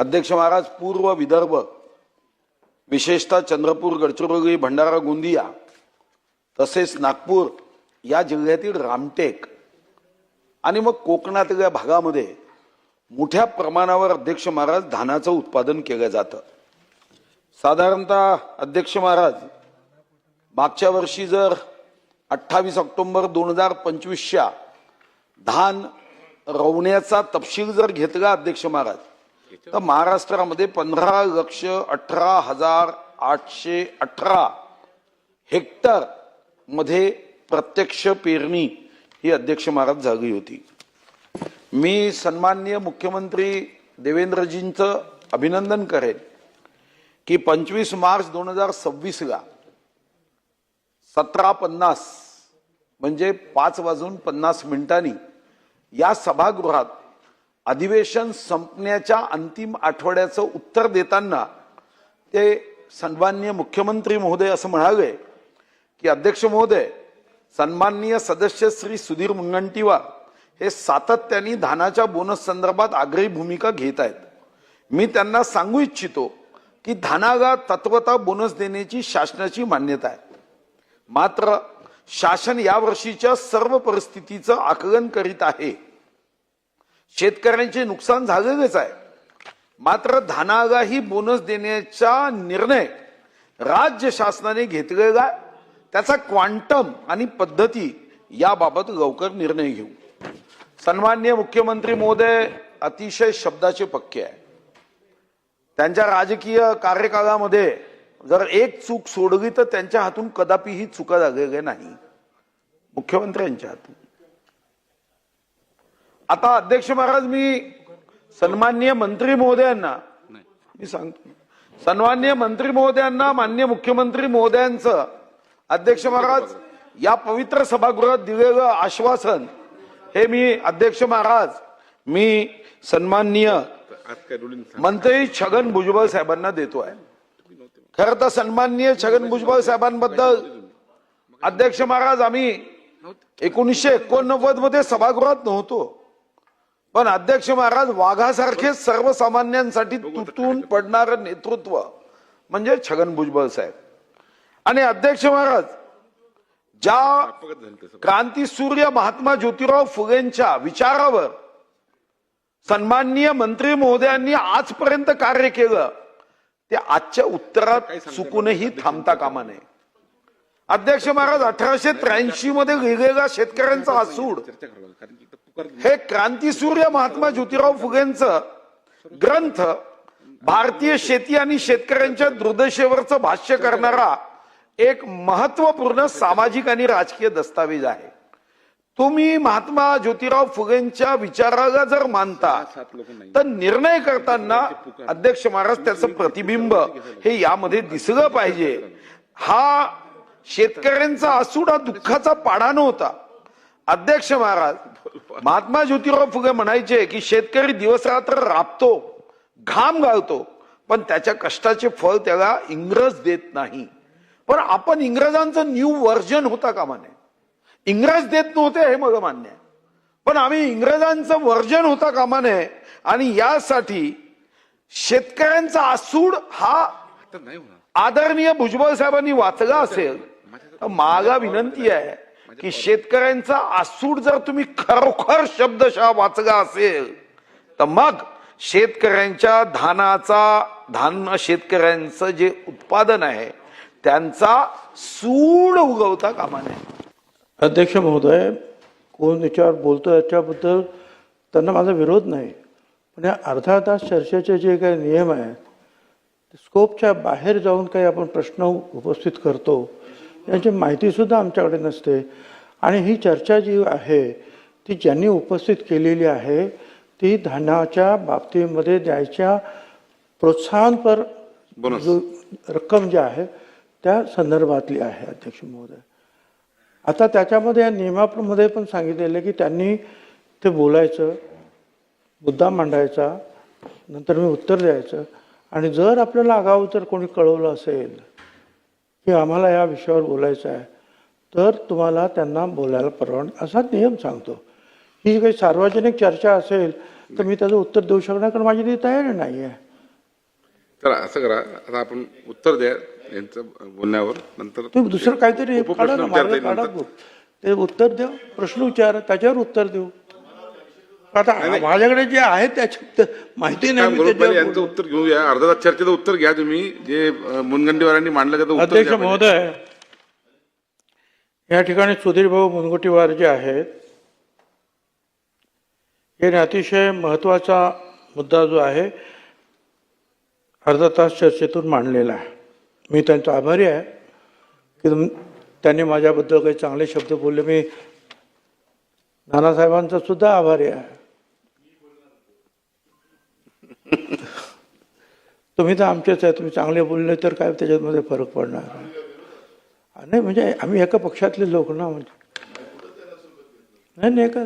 अध्यक्ष महाराज, पूर्व विदर्भ विशेषतः चंद्रपूर, गडचिरोली, भंडारा, गोंदिया तसेच नागपूर या जिल्ह्यातील रामटेक आणि मग कोकणातल्या भागामध्ये मोठ्या प्रमाणावर अध्यक्ष महाराज धानाचं उत्पादन केलं जातं। साधारणतः अध्यक्ष महाराज, मागच्या वर्षी जर 28 ऑक्टोबर 2025 धान रवण्याचा तपशील जर घेतला अध्यक्ष महाराज, तर महाराष्ट्रामध्ये 15,18,818 हेक्टर मध्ये प्रत्यक्ष पेरणी ही अध्यक्ष महाराज झाली होती। मी सन्माननीय मुख्यमंत्री देवेंद्रजींचं अभिनंदन करेन की 25 मार्च 2026 ला 17:50 म्हणजे 5:50 या सभागृहात अधिवेशन संपण्याच्या अंतिम आठवड्याचं उत्तर देताना ते सन्माननीय मुख्यमंत्री महोदय असं म्हणाले की अध्यक्ष महोदय, सन्माननीय सदस्य श्री सुधीर मुनगंटीवार हे सातत्याने धानाच्या बोनस संदर्भात आग्रही भूमिका घेत आहेत। मी त्यांना सांगू इच्छितो की धानाला तत्वतः बोनस देण्याची शासनाची मान्यता आहे, मात्र शासन यावर्षीच्या सर्व परिस्थितीचं आकलन करीत आहे। शेतकऱ्यांचे नुकसान झालेलेच आहे, मात्र धानालाही बोनस देण्याचा निर्णय राज्य शासनाने घेतलेला आहे। त्याचा क्वांटम आणि पद्धती याबाबत लवकर निर्णय घेऊ। सन्माननीय मुख्यमंत्री महोदय अतिशय शब्दाचे पक्के आहे। त्यांच्या राजकीय कार्यकाळामध्ये जर एक चूक सोडली तर त्यांच्या हातून कदापि ही चुका झालेल्या नाही, मुख्यमंत्र्यांच्या हातून। आता अध्यक्ष महाराज, मी सन्माननीय मंत्री महोदयांना मी सांगतो, सन्माननीय मंत्री महोदयांना, माननीय मुख्यमंत्री महोदयांचं अध्यक्ष महाराज या पवित्र सभागृहात दिलेलं आश्वासन हे मी अध्यक्ष महाराज मी सन्माननीय मंत्री छगन भुजबळ साहेबांना देतो आहे। खरं तर सन्माननीय छगन भुजबळ साहेबांबद्दल अध्यक्ष महाराज आम्ही 1989 मध्ये सभागृहात नव्हतो, पण अध्यक्ष महाराज वाघासारखे सर्वसामान्यांसाठी तुटून पडणारं नेतृत्व म्हणजे छगन भुजबळ साहेब। आणि अध्यक्ष महाराज, ज्या क्रांतीसूर्य महात्मा ज्योतिराव फुलेंच्या विचारावर सन्माननीय मंत्री महोदयांनी आजपर्यंत कार्य केलं ते आजच्या उत्तरात चुकूनही थांबता कामा नये। अध्यक्ष महाराज, 1883 मध्ये लिहिलेला शेतकऱ्यांचा आसूड हे क्रांतीसूर्य महात्मा ज्योतिराव फुलेंचं ग्रंथ भारतीय शेती आणि शेतकऱ्यांच्या दुर्दशेवरचं भाष्य करणारा एक महत्वपूर्ण सामाजिक आणि राजकीय दस्तावेज आहे। तुम्ही महात्मा ज्योतिराव फुलेंच्या विचाराला जर मानता तर निर्णय करताना अध्यक्ष महाराज त्याचं प्रतिबिंब हे यामध्ये दिसलं पाहिजे। हा शेतकऱ्यांचा आसूड हा दुःखाचा पाढा नव्हता। अध्यक्ष महाराज, महात्मा ज्योतिराव फुले म्हणायचे की शेतकरी दिवसरात्र राबतो, घाम गाळतो, पण त्याच्या कष्टाचे फळ त्याला इंग्रज देत नाही। पण आपण इंग्रजांचं न्यू व्हर्जन होता कामा नये। इंग्रज देत नव्हते हे मला मान्य आहे, पण आम्ही इंग्रजांचं व्हर्जन होता कामा नये। आणि यासाठी शेतकऱ्यांचा आसूड हा आदरणीय भुजबळ साहेबांनी वाचला असेल तर मला विनंती आहे की शेतकऱ्यांचा आसूड जर तुम्ही खरोखर शब्दशः वाचला असेल तर मग शेतकऱ्यांच्या धान शेतकऱ्यांचं जे उत्पादन आहे त्यांचा सूड उगवता कामा नये। अध्यक्ष महोदय, कोण याच्यावर बोलतो याच्याबद्दल त्यांना माझा विरोध नाही, पण या अर्धा तास चर्चेचे जे काही नियम आहेत स्कोपच्या बाहेर जाऊन काही आपण प्रश्न उपस्थित करतो याची माहितीसुद्धा आमच्याकडे नसते। आणि ही चर्चा जी आहे ती ज्यांनी उपस्थित केलेली आहे ती धान्याच्या बाबतीमध्ये द्यायच्या प्रोत्साहनपर जो रक्कम जी आहे त्या संदर्भातली आहे अध्यक्ष महोदय। आता त्याच्यामध्ये या नियमामध्ये पण सांगितलेलं की त्यांनी ते बोलायचं, मुद्दा मांडायचा, नंतर मी उत्तर द्यायचं, आणि जर आपल्याला आगाऊ जर कोणी कळवलं असेल की आम्हाला या विषयावर बोलायचं आहे तर तुम्हाला त्यांना बोलायला परवानगी असा नियम सांगतो। ही काही सार्वजनिक चर्चा असेल तर मी त्याचं उत्तर देऊ शकणार, कारण माझी ती तयारी नाही आहे। चला असं करा, आता आपण उत्तर द्या यांचं बोलण्यावर, नंतर तुम्ही दुसरं काहीतरी उपप्रश्न काढा ना, विचारता मार्ग येईल काढा. नंतर. ते उत्तर द्या, प्रश्न विचारा, त्याच्यावर उत्तर देऊ. आता माझ्याकडे जे आहे त्याच्यात माहिती नाही, काम मी करू, पहिले त्याच्यावर यांचं उत्तर घेऊया. अर्धा तास चर्चेचं उत्तर घ्या तुम्ही, जे मुनगंटीवारांनी मांडलं त्याचं उत्तर अध्यक्ष द्या पहिले. महोदय, या ठिकाणी सुधीर भाऊ मुनगंटीवार जे आहेत, हे अतिशय महत्वाचा मुद्दा जो आहे अर्धा तास चर्चेतून मांडलेला आहे. मी त्यांचा आभारी आहे की त्यांनी माझ्याबद्दल काही चांगले शब्द बोलले. मी नानासाहेबांचा सुद्धा आभारी आहे. तुम्ही तर आमचेच आहे, तुम्ही चांगले बोलले तर काय त्याच्यामध्ये फरक पडणार नाही. म्हणजे आम्ही एका पक्षातले लोक ना, म्हणजे नाही एका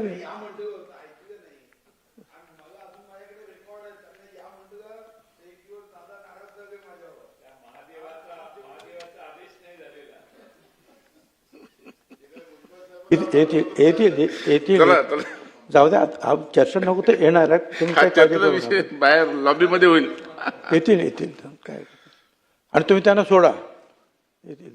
येतील. चला चला, जाऊ द्या, चर्चा नको तर येणार आहे. तुम्ही हा काय काळजी चर्चेचा करू नका. विषय बाहेर लॉबीमध्ये होईल. येतील काय, आणि तुम्ही त्यांना सोडा, येतील.